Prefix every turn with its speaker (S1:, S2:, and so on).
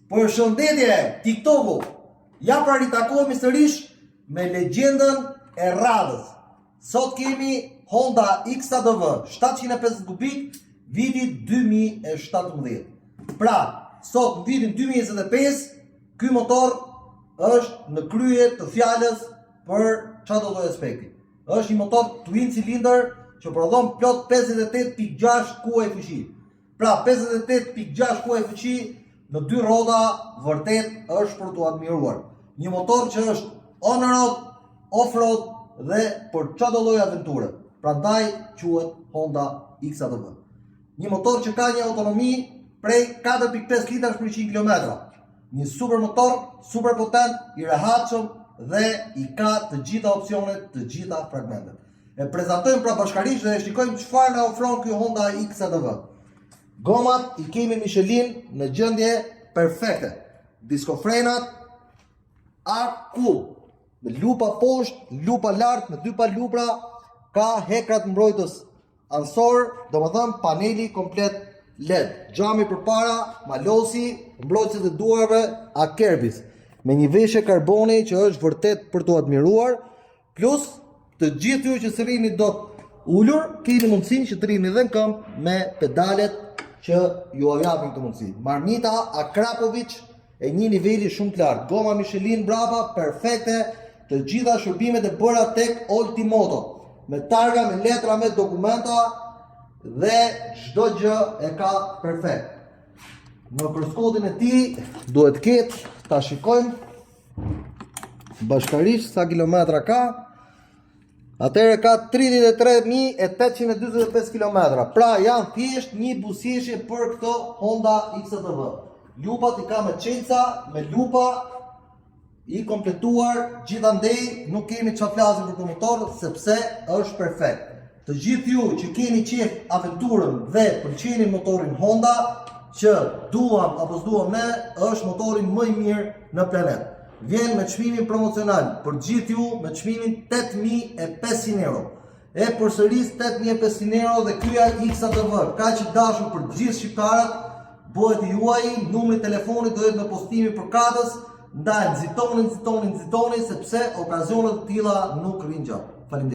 S1: Përshëndetje, TikToku. Ja pra ritakohemi sërish me legjendën e radhës. Sot kemi Honda XADV 750 kubik, viti 2017. Pra, sot në vitin 2025, ky motor është në krye të fjalës për çdo lloj aspekti. Është një motor twin cylinder që prodhon plot 58.6 kuaj fuqi. Pra, 58.6 kuaj fuqi në dy rroda vërtet është për t'u admiruar. Një motor që është on-road, off-road dhe për çdo lloj aventure. Prandaj quhet Honda XADV. Një motor që ka një autonomi prej 4.5 litrash për 100 km. Një super motor, super potent, i rehatshëm dhe i ka të gjitha opsionet, të gjitha fragmentet. E prezantojmë pra bashkërisht dhe shikojmë çfarë na ofron ky Honda XADV. Gomat i kemi Michelin në gjendje perfekte. Disko frenat Arc Cool, me lupa poshtë, lupa lart, me dy palupra, ka hekrat mbrojtës ansor, domethënë paneli komplet LED. Xhami përpara, malosi, mbrojtësit e duarve, Akerbis, me një veshje karboni që është vërtet për t'u admiruar, plus të gjithë ju që sërrini dot ulur, keni mundësinë që të rrini dhe në këmbë me pedalet që ju japin këtë mundësi. Marmita Akrapovic e një niveli shumë të lartë. Goma Michelin brapa, perfekte, të gjitha shërbimet e bëra tek Oltimoto, me targa, me letra, me dokumenta dhe çdo gjë e ka perfekt. Në përshkotin e tij duhet ketë, ta shikojmë bashkërisht sa kilometra ka. Atëherë ka 33.845 km. Pra janë thjesht një buzëqeshje për këto Honda XADV. Lupat i ka me çelca, me lupa i kompletuar, gjithandej nuk kemi çfarë flasim për këtë motor sepse është perfekt. Të gjithë ju që keni qef aventurën dhe pëlqeni motorin Honda, që duam apo s'duam ne, është motori më i mirë në planet. Vjen me çmimin promocional për gjithë ju me çmimin 8.500 euro. E përsëris 8.500 euro dhe ky XADV, kaq i dashur për gjithë shqiptarët, bëhet i juaj, numri i telefonit do jetë në postimin për katës, ndaj nxitoni sepse okazionet të tilla nuk rrin gjatë. Faleminderit.